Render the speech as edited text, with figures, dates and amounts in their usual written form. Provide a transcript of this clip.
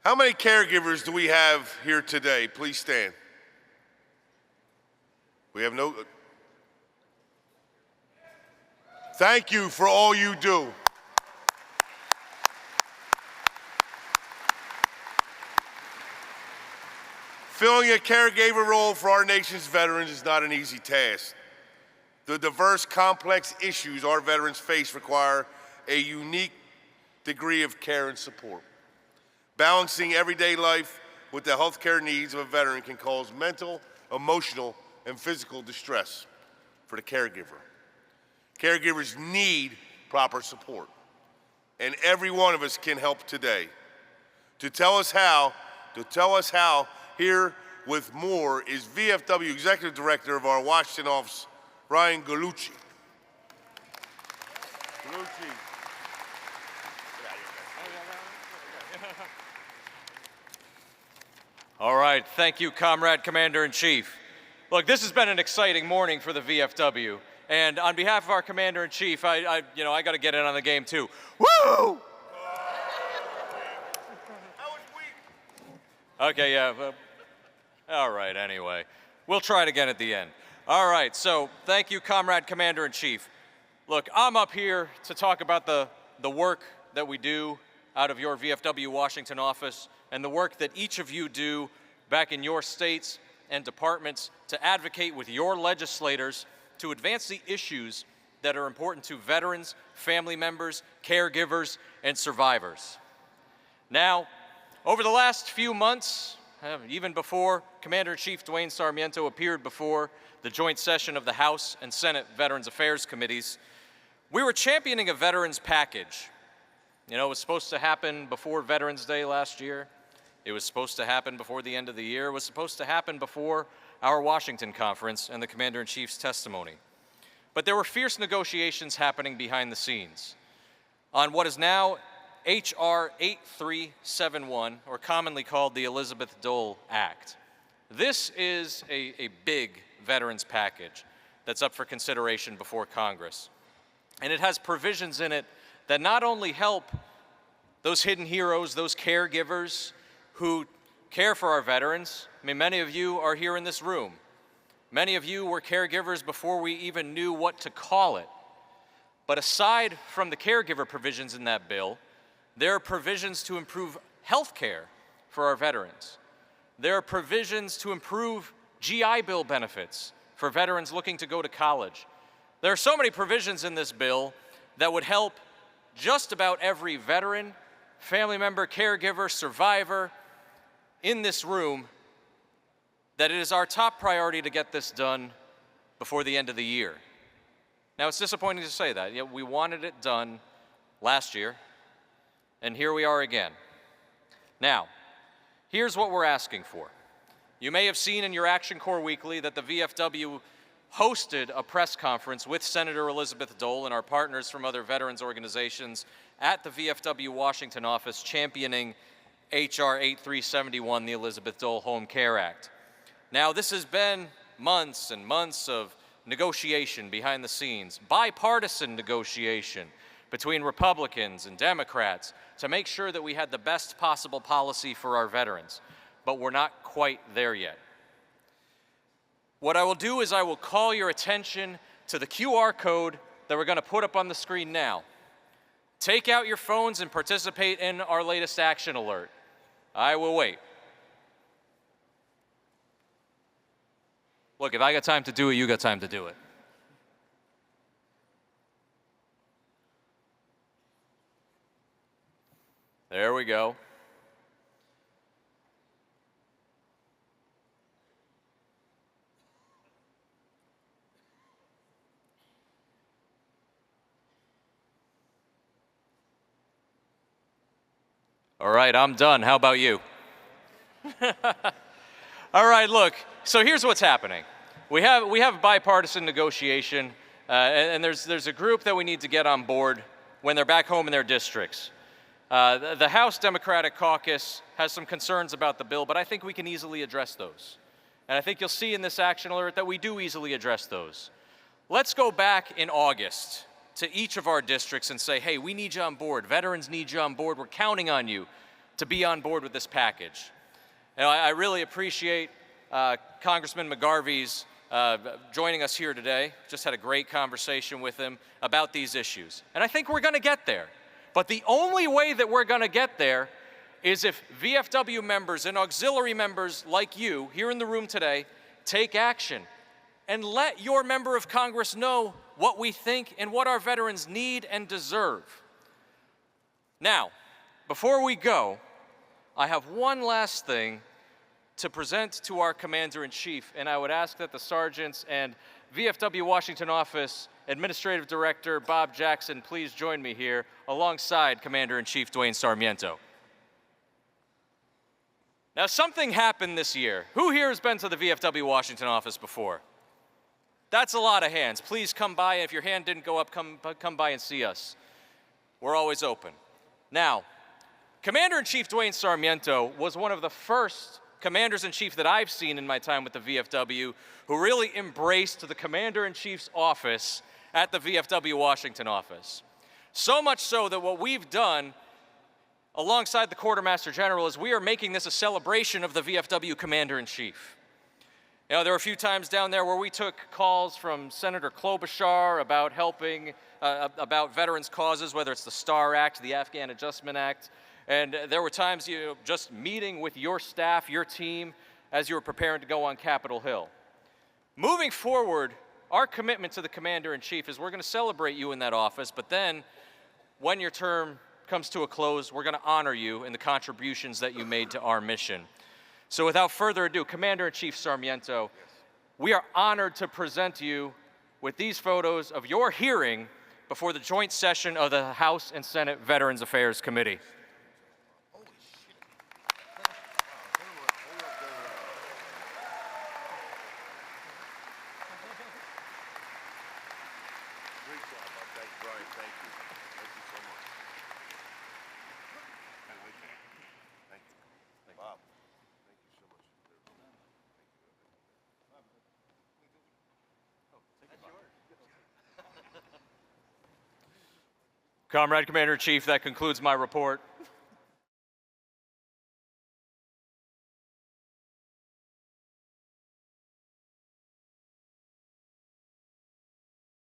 How many caregivers do we have here today? Please stand. We have no. Thank you for all you do. Filling a caregiver role for our nation's veterans is not an easy task. The diverse, complex issues our veterans face require a unique degree of care and support. Balancing everyday life with the health care needs of a veteran can cause mental, emotional, and physical distress for the caregiver. Caregivers need proper support, and every one of us can help today. To tell us how, here with more is VFW Executive Director of our Washington office, Ryan Gallucci. All right, thank you, Comrade Commander-in-Chief. Look, this has been an exciting morning for the VFW, and on behalf of our Commander-in-Chief, I got to get in on the game too. Woo! Okay, yeah. All right, anyway. We'll try it again at the end. All right, so thank you, Comrade Commander-in-Chief. Look, I'm up here to talk about the work that we do out of your VFW Washington office and the work that each of you do back in your states and departments to advocate with your legislators to advance the issues that are important to veterans, family members, caregivers, and survivors. Now, over the last few months, even before Commander-in-Chief Dwayne Sarmiento appeared before the joint session of the House and Senate Veterans Affairs Committees, we were championing a veterans package. You know, it was supposed to happen before Veterans Day last year. It was supposed to happen before the end of the year. It was supposed to happen before our Washington conference and the Commander-in-Chief's testimony. But there were fierce negotiations happening behind the scenes on what is now H.R. 8371, or commonly called the Elizabeth Dole Act. This is a big veterans package that's up for consideration before Congress. And it has provisions in it that not only help those hidden heroes, those caregivers who care for our veterans. I mean, many of you are here in this room. Many of you were caregivers before we even knew what to call it. But aside from the caregiver provisions in that bill, there are provisions to improve health care for our veterans. There are provisions to improve GI Bill benefits for veterans looking to go to college. There are so many provisions in this bill that would help just about every veteran, family member, caregiver, survivor in this room, that it is our top priority to get this done before the end of the year. Now, it's disappointing to say that. We wanted it done last year, and here we are again. Now, here's what we're asking for. You may have seen in your Action Corps Weekly that the VFW hosted a press conference with Senator Elizabeth Dole and our partners from other veterans organizations at the VFW Washington office championing H.R. 8371, the Elizabeth Dole Home Care Act. Now, this has been months and months of negotiation behind the scenes, bipartisan negotiation between Republicans and Democrats to make sure that we had the best possible policy for our veterans, but we're not quite there yet. What I will do is I will call your attention to the QR code that we're going to put up on the screen now. Take out your phones and participate in our latest action alert. I will wait. Look, if I got time to do it, you got time to do it. There we go. All right, I'm done. How about you? All right, look, so here's what's happening. We have bipartisan negotiation, and there's a group that we need to get on board when they're back home in their districts. The House Democratic Caucus has some concerns about the bill, but I think we can easily address those. And I think you'll see in this action alert that we do easily address those. Let's go back in August to each of our districts and say, hey, we need you on board. Veterans need you on board. We're counting on you to be on board with this package. You know, I really appreciate Congressman McGarvey's joining us here today. Just had a great conversation with him about these issues. And I think we're going to get there. But the only way that we're going to get there is if VFW members and auxiliary members like you here in the room today take action and let your member of Congress know what we think and what our veterans need and deserve. Now, before we go, I have one last thing to present to our Commander-in-Chief, and I would ask that the sergeants and VFW Washington Office Administrative Director Bob Jackson please join me here alongside Commander-in-Chief Dwayne Sarmiento. Now, something happened this year. Who here has been to the VFW Washington office before? That's a lot of hands. Please come by. If your hand didn't go up, come by and see us. We're always open. Now, Commander-in-Chief Dwayne Sarmiento was one of the first Commanders-in-Chief that I've seen in my time with the VFW who really embraced the Commander-in-Chief's office at the VFW Washington office. So much so that what we've done alongside the Quartermaster General is we are making this a celebration of the VFW Commander-in-Chief. You know, there were a few times down there where we took calls from Senator Klobuchar about helping, about veterans' causes, whether it's the STAR Act, the Afghan Adjustment Act, and there were times just meeting with your staff, your team, as you were preparing to go on Capitol Hill. Moving forward, our commitment to the Commander-in-Chief is we're going to celebrate you in that office, but then when your term comes to a close, we're going to honor you and the contributions that you made to our mission. So without further ado, Commander-in-Chief Sarmiento, we are honored to present you with these photos of your hearing before the joint session of the House and Senate Veterans Affairs Committee. Comrade Commander-in-Chief, that concludes my report.